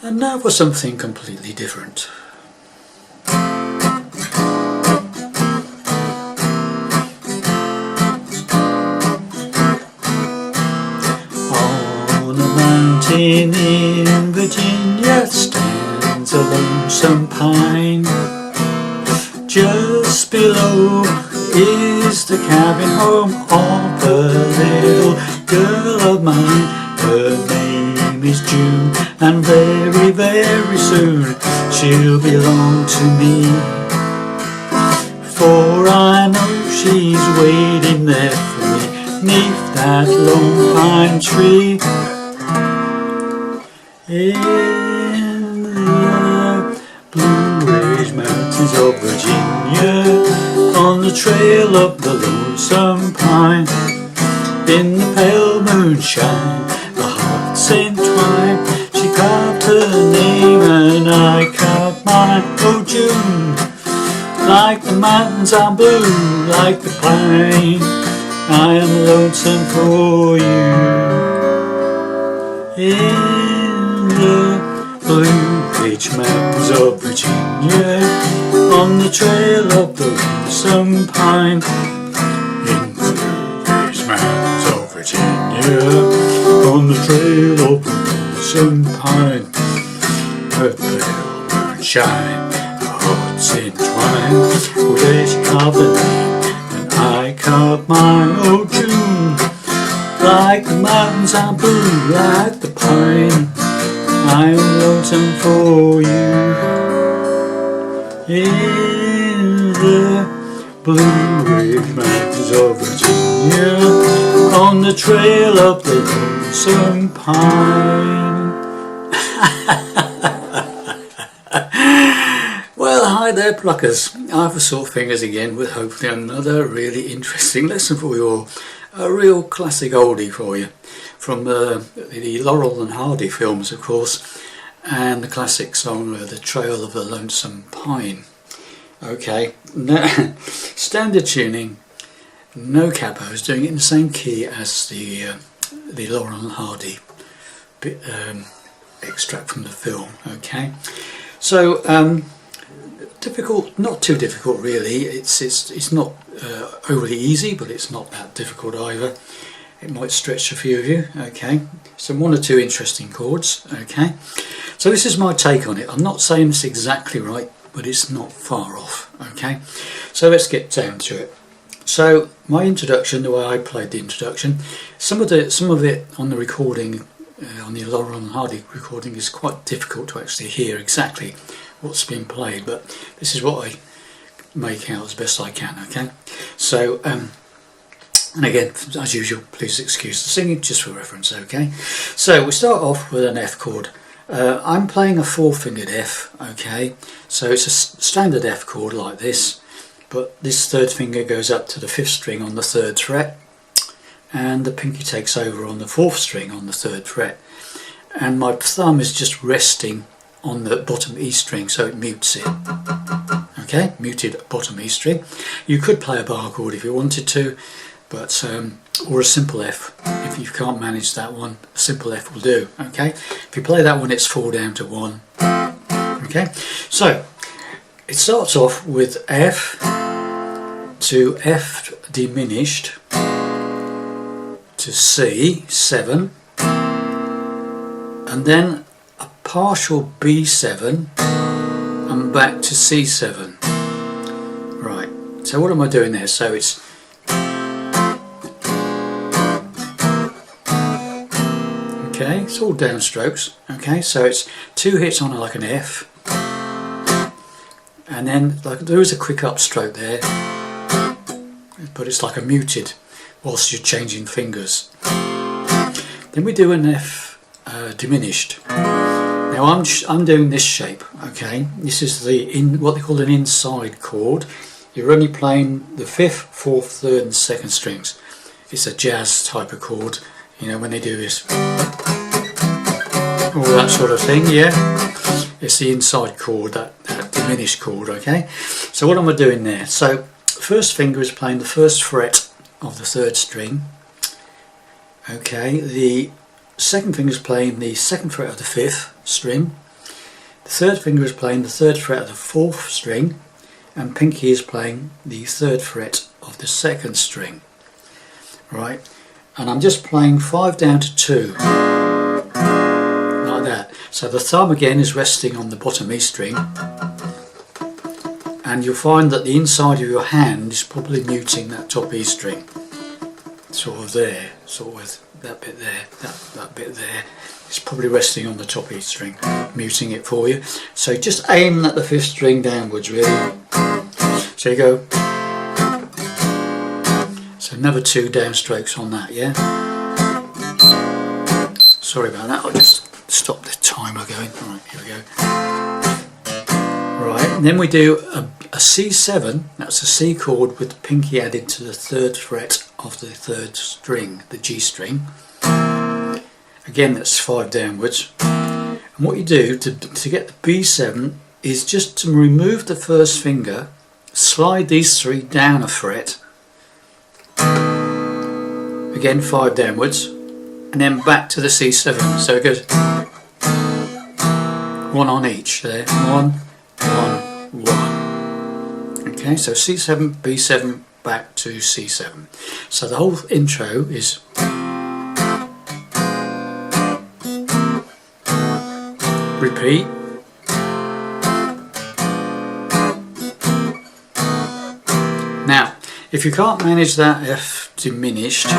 And now for something completely different. On a mountain in Virginia stands a lonesome pine. Just below is the cabin home of a little girl of mine. Her name is June, and very, very soon she'll belong to me. For I know she's waiting there for me, 'neath that lone pine tree. In the Blue Ridge Mountains of Virginia, on the trail of the lonesome pine, in the pale moonshine, the hearts entwined, she carved her name and I carved mine. Oh June, like the mountains are blue, like the pine, I am lonesome for you. In the Blue Ridge Mountains of Virginia, on the trail of the lonesome pine, in the Blue Ridge Mountains of Virginia, on the trail of the lonesome pine, her pale moonshine, her hearts entwined. Oh, there she carved her name, and I carved mine. Oh, June, like the mountains are blue, like the pine, I am lonesome for you. In the Blue Ridge Mountains of Virginia, on the trail of the lonesome pine. Well, hi there pluckers. I've sore fingers again with hopefully another really interesting lesson for you all. A real classic oldie for you, from the Laurel and Hardy films of course, and the classic song The Trail of the Lonesome Pine. Okay, now, standard tuning, no capos, doing it in the same key as the Laurel and Hardy extract from the film. Okay, so difficult, not too difficult really. It's not overly easy, but it's not that difficult either. It might stretch a few of you. Okay, so one or two interesting chords. Okay, so this is my take on it. I'm not saying it's exactly right, but it's not far off. Okay, so let's get down to it. So my introduction, the way I played the introduction, some of it on the recording, on the Laurel and Hardy recording, is quite difficult to actually hear exactly what's been played, but this is what I make out as best I can. Okay, so and again, as usual, please excuse the singing, just for reference. Okay, so we start off with an F chord. I'm playing a 4-fingered F. Okay, so it's a standard F chord like this, but this third finger goes up to the 5th string on the 3rd fret, and the pinky takes over on the 4th string on the 3rd fret, and my thumb is just resting on the bottom E string, so it mutes it. Okay, muted bottom E string. You could play a bar chord if you wanted to, but or a simple F. If you can't manage that one, a simple F will do. Okay, if you play that one, it's 4 down to 1. Okay, so it starts off with F to F diminished to C, 7, and then a partial B7 and back to C7. Right, so what am I doing there? So it's okay, it's all downstrokes. Okay, so it's 2 hits on like an F, and then like there is a quick upstroke there, but it's like a muted whilst you're changing fingers. Then we do an F diminished. Now I'm doing this shape. Okay, this is what they call an inside chord. You're only playing the 5th, 4th, 3rd and 2nd strings. It's a jazz type of chord, you know, when they do this, all that sort of thing. Yeah, it's the inside chord, that diminished chord. Okay, so what am I doing there? So first finger is playing the 1st fret of the 3rd string. Okay, the second finger is playing the 2nd fret of the 5th string, The third finger is playing the third fret of the fourth string, and pinky is playing the third fret of the second string. Right, and I'm just playing 5 down to 2, like that. So the thumb again is resting on the bottom E string, and you'll find that the inside of your hand is probably muting that top E string. Sort of there, sort of that bit there, that bit there. It's probably resting on the top E string, muting it for you. So just aim at the 5th string downwards really. So you go. So another 2 downstrokes on that, yeah? Sorry about that, I'll just stop the timer going. Alright, here we go. Right, and then we do a C7, that's a C chord with the pinky added to the 3rd fret of the 3rd string, the G string. Again, that's 5 downwards. And what you do to get the B7 is just to remove the 1st finger, slide these 3 down a fret, again 5 downwards, and then back to the C7. So it goes 1 on each there, 1, 1, 1. Okay, so C7, B7, back to C7. So the whole intro is repeat. Now, if you can't manage that F diminished,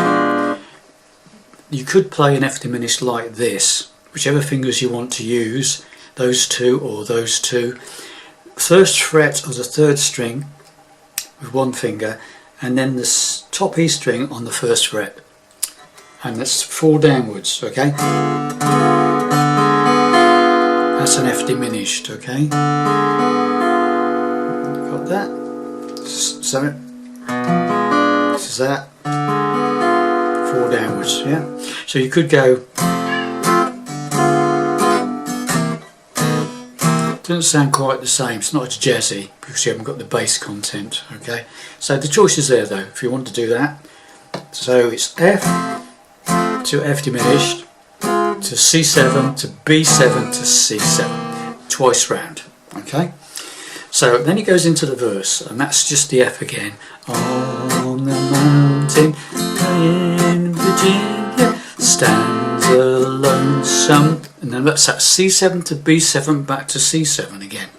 you could play an F diminished like this, whichever fingers you want to use, those 2 or those 2. 1st fret of the 3rd string with 1 finger, and then the top E string on the 1st fret, and that's 4 downwards, okay? That's an F diminished, okay? Got that? So this is that. 4 downwards, yeah? So you could go. Doesn't sound quite the same, it's not as jazzy because you haven't got the bass content, okay? So the choice is there though, if you want to do that. So it's F to F diminished, to C7, to B7, to C7, twice round, okay? So then it goes into the verse, and that's just the F again. On the mountain in Virginia stands a lonesome, and then that's that C7 to B7 back to C7 again.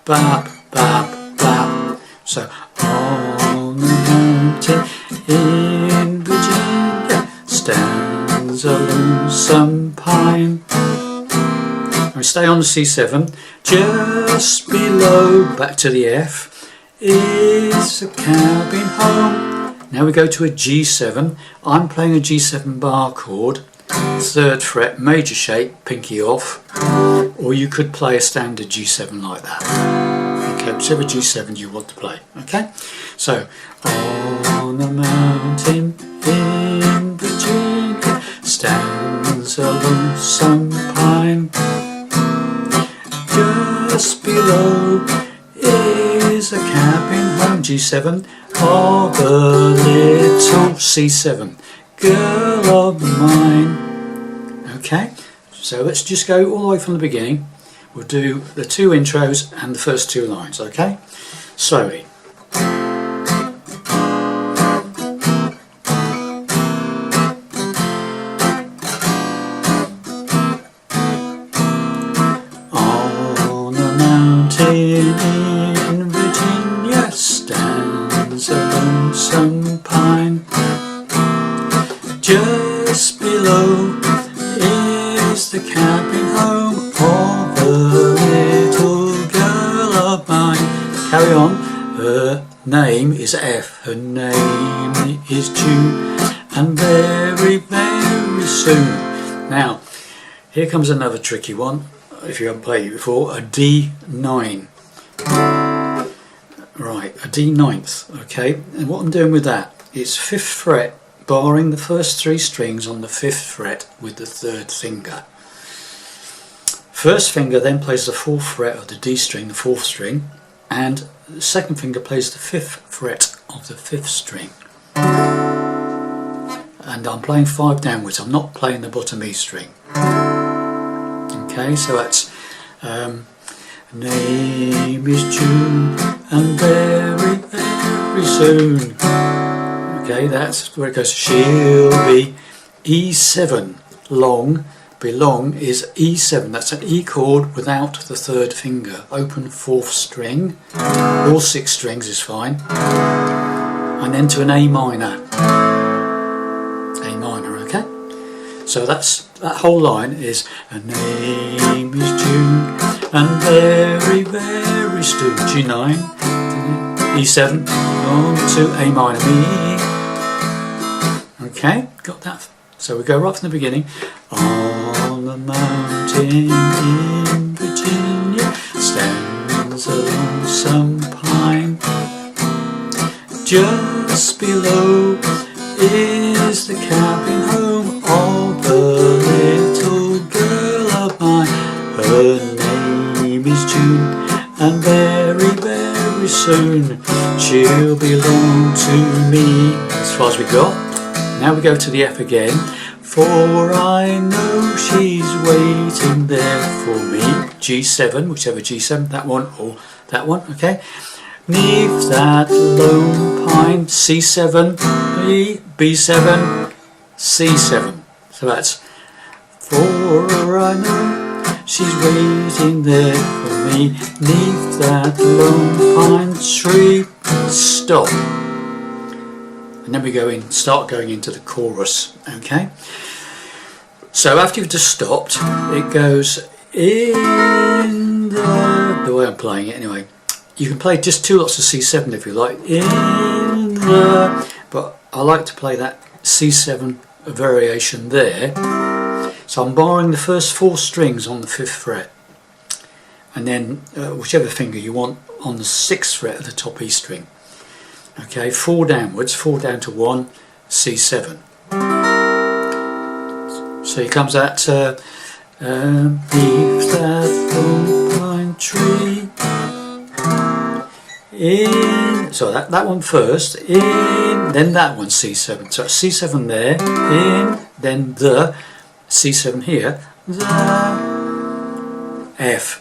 Bap, bap, bap. So on the mountain in Virginia stands a lonesome pine. And we stay on the C7. Just below, back to the F, is a cabin home. Now we go to a G7. I'm playing a G7 bar chord, 3rd fret, major shape, pinky off, or you could play a standard G7 like that. Okay, whichever G7 you want to play. Okay, so on the mountain in Virginia stands a lonesome pine. Just below is a cabin home, G7, of a little C7 girl of mine. Okay, so let's just go all the way from the beginning. We'll do the 2 intros and the first 2 lines, okay? Slowly. In Virginia stands a lonesome pine. Just below is the cabin home of a little girl of mine. Carry on. Her name is F, her name is June, and very, very soon. Now, here comes another tricky one. If you haven't played it before, a D9. Right, a D9th, okay, and what I'm doing with that, it's 5th fret, barring the first 3 strings on the 5th fret with the 3rd finger. 1st finger then plays the 4th fret of the D string, the 4th string, and the 2nd finger plays the 5th fret of the 5th string. And I'm playing 5 downwards, I'm not playing the bottom E string. Okay, so that's name is June and very, very soon. Okay, that's where it goes. She'll be E7. Long, belong is E7. That's an E chord without the third finger. Open fourth string. All 6 strings is fine. And then to an A minor. A minor, okay? So that whole line is her name is June and very, very soon. G9, E7, on to A minor, me. Okay, got that. So we go right from the beginning. On the mountain in Virginia stands a lonesome pine. Just below is the cabin home of a little girl of mine. Her name is June and very, very soon she'll belong to me. As far as we got. Now we go to the F again. For I know she's waiting there for me. G7, whichever G7, that one or that one, okay. Neath that lone pine, C7, E, B7, C7. So that's for I know she's waiting there for me. Neath that lone pine tree, stop. And then we go in, start going into the chorus, okay? So after you've just stopped, it goes in the way I'm playing it anyway. You can play just 2 lots of C7 if you like, in the, but I like to play that C7 variation there. So I'm borrowing the first 4 strings on the 5th fret, and then whichever finger you want on the 6th fret of the top E string. Okay, 4 downwards, 4 down to 1, C7. So here comes that beneath that lone pine tree. In, so that one first, in, then that one C7. So it's C7 there, in, then the C7 here, the F,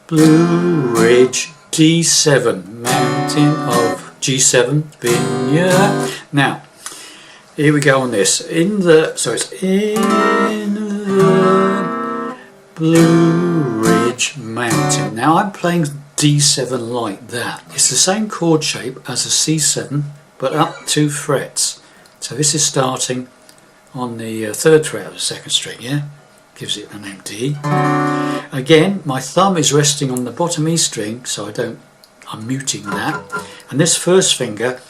Blue Ridge, D7, Mountain of G7, Vineyard. Now, here we go on this. In the, so it's in the Blue Ridge Mountain. Now I'm playing D7 like that. It's the same chord shape as a C7, but up 2 frets. So this is starting on the 3rd fret of the 2nd string, yeah? Gives it the name D. Again, my thumb is resting on the bottom E string, so I'm muting that. And this first finger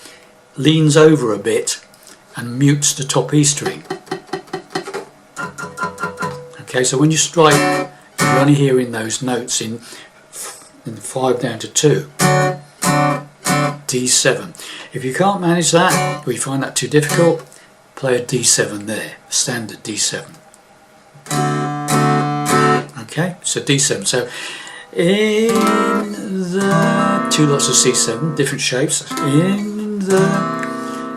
leans over a bit and mutes the top E string. Okay, so when you strike, you're only hearing those notes in 5 down to 2. D7. If you can't manage that, or you find that too difficult, play a D7 there, standard D7. Okay, so D7. So in the 2 lots of C7, different shapes. In the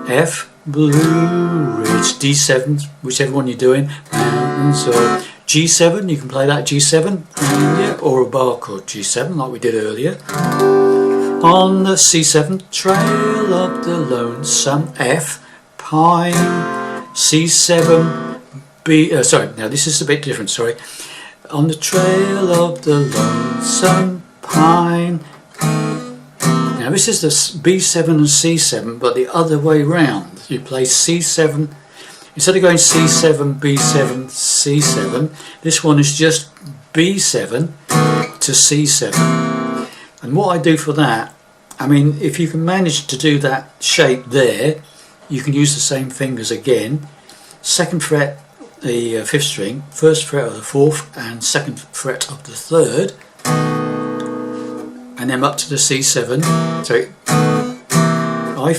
F, Blue Ridge, D7, whichever one you're doing. Mountains or G7, you can play that G7, yeah, or a bar chord G7 like we did earlier. On the C7, Trail of the Lonesome, F, Pine, C7, B, sorry, now this is a bit different, sorry. On the Trail of the Lonesome Pine. Now this is the B7 and C7, but the other way round. You play C7, instead of going C7, B7, C7, this one is just B7 to C7. And what I do for that, I mean, if you can manage to do that shape there, you can use the same fingers again. 2nd fret, the 5th string, 1st fret of the 4th, and 2nd fret of the 3rd, and then up to the C7. So I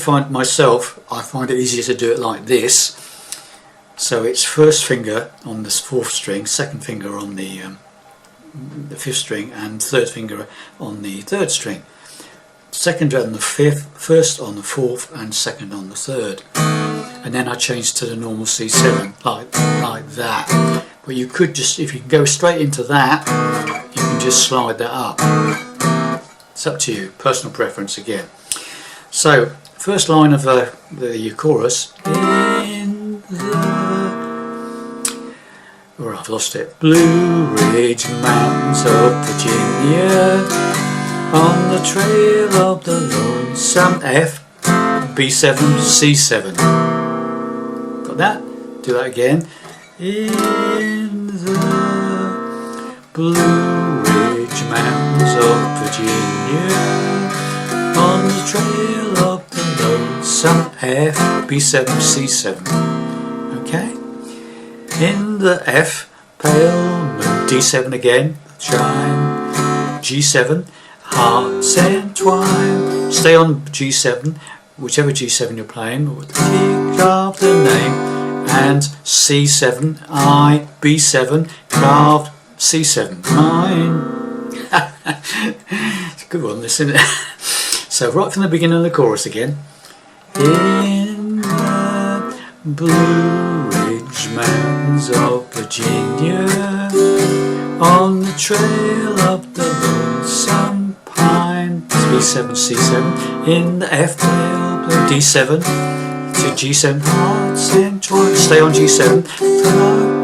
find it easier to do it like this. So it's 1st finger on the 4th string, 2nd finger on the 5th string, and 3rd finger on the 3rd string. 2nd on the 5th, 1st on the 4th, and 2nd on the 3rd. And then I change to the normal C7 like that. But you could just, if you can go straight into that, you can just slide that up. It's up to you, personal preference again. So, first line of the chorus. In the, or I've lost it. Blue Ridge Mountains of Virginia, on the trail of the lonesome. F, B7, C7. Got that? Do that again. In the Blue Ridge Mountains of Virginia, on the trail of the lonesome. F, B7, C7. Okay. In the F, pale moon. D7 again. Shine. G7. Hearts entwine. Stay on G7, whichever G7 you're playing, with the tick of the name. And C7, I, B7, carved, C7, mine. It's a good one, this, isn't it? So right from the beginning of the chorus again. In the Blue Ridge Mountains of Virginia, on the trail of the lonesome pine. B7, C7, in the F, D7. To G7, hearts entwined, stay on G7,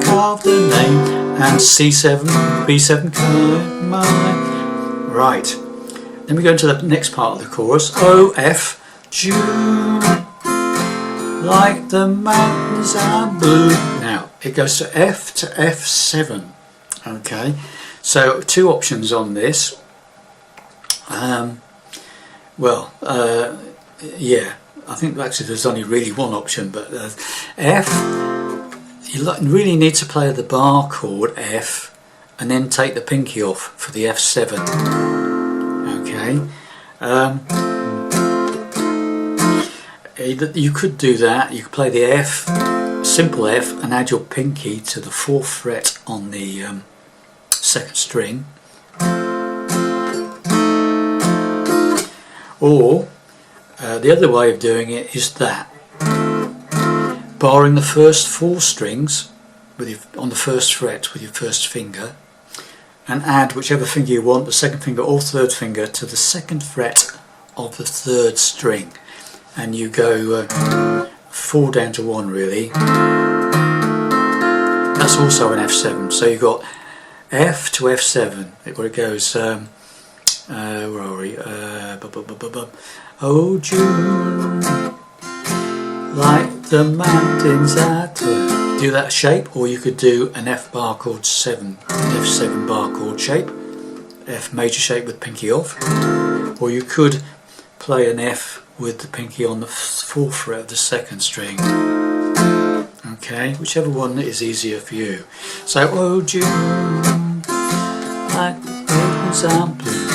carve the name, and C7, B7, mine. Right, then we go into the next part of the chorus. O, F, June, like the mountains are blue. Now, it goes to F to F7, okay, so two options on this. Yeah, I think actually there's only really one option, but F, you really need to play the bar chord F and then take the pinky off for the F7. Okay, you could do that. You could play the F, simple F, and add your pinky to the 4th fret on the 2nd string, or the other way of doing it is that, barring the first 4 strings on the 1st fret with your 1st finger, and add whichever finger you want, the 2nd finger or 3rd finger, to the 2nd fret of the 3rd string, and you go 4 down to 1 really. That's also an F7, so you've got F to F7, where it goes, where are we? Oh June, like the mountains at the... Do that shape, or you could do an F bar chord 7, F7 bar chord shape, F major shape with pinky off, or you could play an F with the pinky on the 4th fret of the 2nd string. Okay, whichever one is easier for you. So, oh June, like the mountains are blue.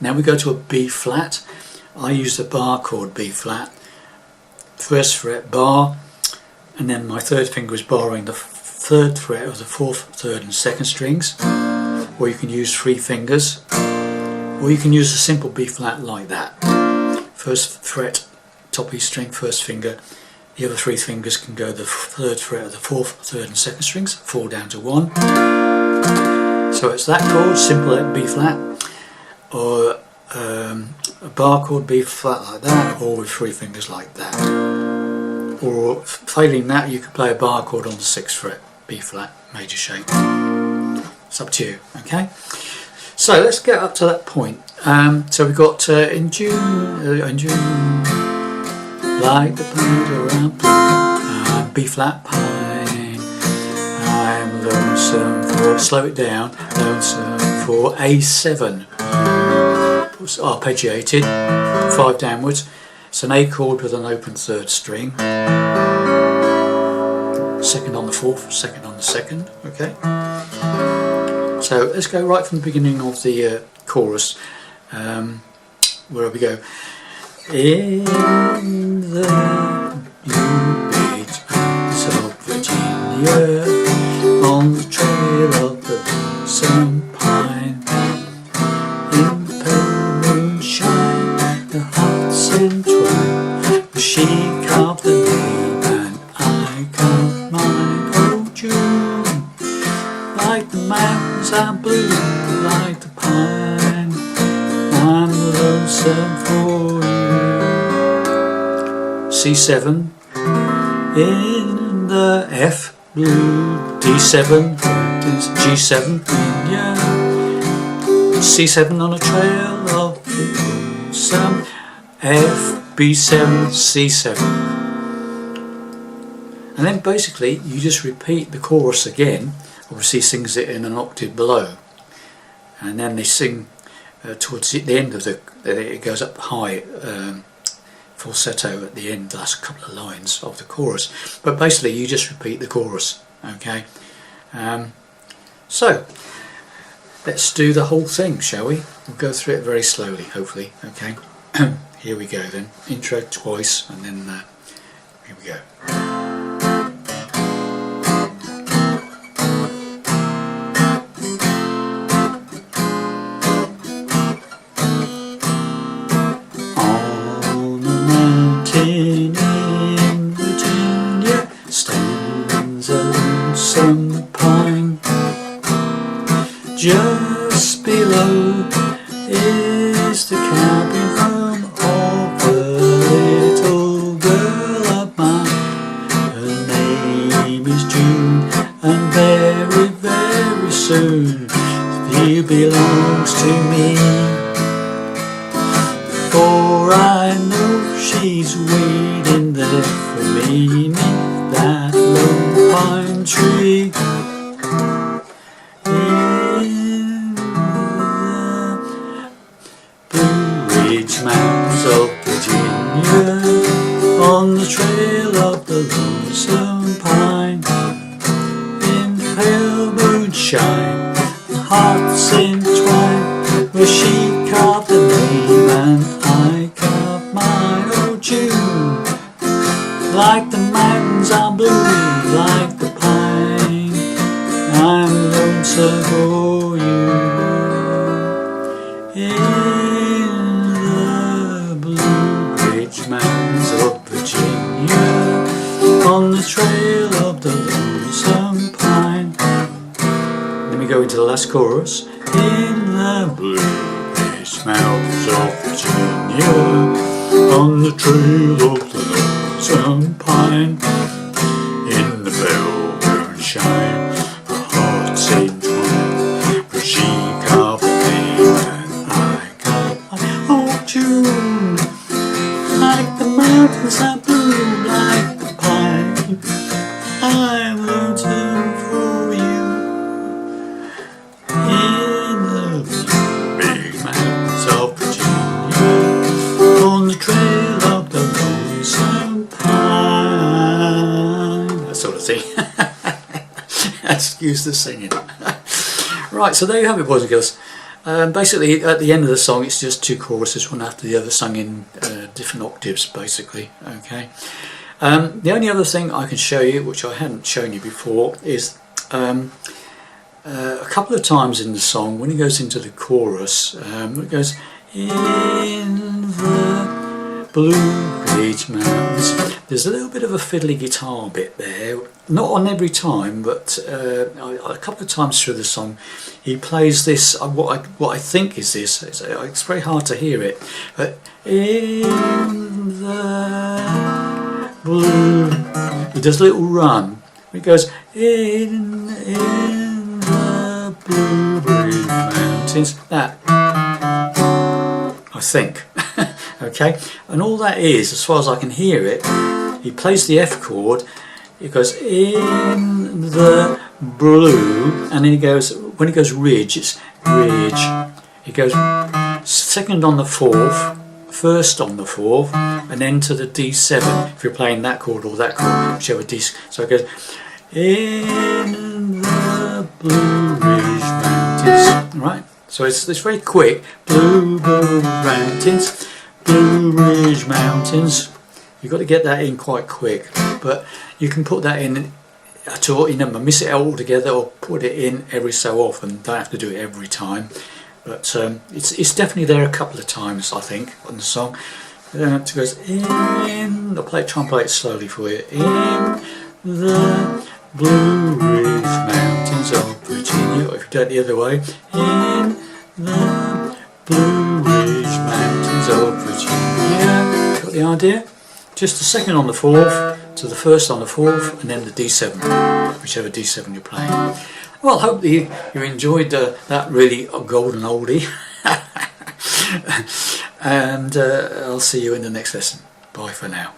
Now we go to a B flat. I use the bar chord B flat, 1st fret bar, and then my 3rd finger is barring the 3rd fret of the 4th, 3rd and 2nd strings, or you can use 3 fingers, or you can use a simple B flat like that. 1st fret, top E string, 1st finger, the other 3 fingers can go the 3rd fret of the 4th, 3rd and 2nd strings, 4 down to 1. So it's that chord, simple B flat, or a bar chord B flat like that, or with 3 fingers like that. Or failing that, you could play a bar chord on the 6th fret, B flat, major shape. It's up to you, okay? So let's get up to that point. So we've got in June, like the pines around blue, B flat pine, I'm lonesome for, slow it down, lonesome for A7. Arpeggiated, 5 downwards. It's an A chord with an open 3rd string, 2nd on the 4th, 2nd on the 2nd. Okay. So let's go right from the beginning of the chorus. Where we go? In the Blue Ridge Mountains of Virginia, on the trail of the lonesome pine, in the pale moonshine, the hearts entwine. She carved the name and I carved mine. Oh June, like the mountains are blue, like the pine. I'm lonesome for you. C7 in the F blue, D7, G7, yeah. C7 on a trail of some F, B7, C7. And then basically you just repeat the chorus again. Obviously he sings it in an octave below, and then they sing towards the end of it goes up high, falsetto at the end, the last couple of lines of the chorus. But basically you just repeat the chorus, okay? So let's do the whole thing, shall we? We'll go through it very slowly, hopefully, okay? Here we go then. Intro twice, and then here we go. On a mountain in Virginia stands a lonesome pine. Just below is the cabin home of a little girl of mine. Her name is June, and very, very soon she belongs to me. For I know she's waiting there for me, neath that lone pine tree. Mountains of Virginia, on the trail of the lonesome pine. In pale moonshine, hearts entwined, where she carved the name and I carved mine. Oh June, like the mountains are blue, like the pine, I'm lonesome for you. Mountains of Virginia, on the trail of the lonesome pine. Then we go into the last chorus. In the bluish mountains of Virginia, on the trail of the lonesome pine. In the pale moonshine, our hearts entwined, where she carved the name and I carved mine. Oh June, like the mountains are blue, like the pine, I'm lonesome for you. In the big mountains of Virginia, on the trail of the lonesome pine. That sort of thing. Excuse the singing. Right, so there you have it, boys and girls. Basically at the end of the song it's just two choruses, one after the other, sung in different octaves basically, okay. The only other thing I can show you, which I hadn't shown you before, is a couple of times in the song when it goes into the chorus, it goes in the Blue Ridge Mountains. There's a little bit of a fiddly guitar bit there, not on every time, but a couple of times through the song he plays this, what I think is this, it's very hard to hear it, but in the blue, he does a little run, it goes in the Blue Ridge Mountains, that, I think. Okay, and all that is, as far as I can hear it, he plays the F chord, it goes in the blue, and then he goes, when it goes ridge, it's ridge. He goes second on the fourth, first on the fourth, and then to the D7, if you're playing that chord or that chord, whichever D. So it goes in the Blue Ridge Mountains, right? So it's very quick, Blue Mountains, Blue Ridge Mountains. You've got to get that in quite quick, but you can put that in at all, you never miss it altogether, or put it in every so often. Don't have to do it every time, but it's definitely there a couple of times, I think, on the song. It goes in, I'll try and play it slowly for you. In the Blue Ridge Mountains of Virginia. do it the other way. In the Blue Ridge Mountains of Virginia. Got the idea? Just a second on the fourth to the first on the fourth, and then the D7, whichever D7 you're playing. Well, I hope that you enjoyed that really golden oldie. And I'll see you in the next lesson. Bye for now.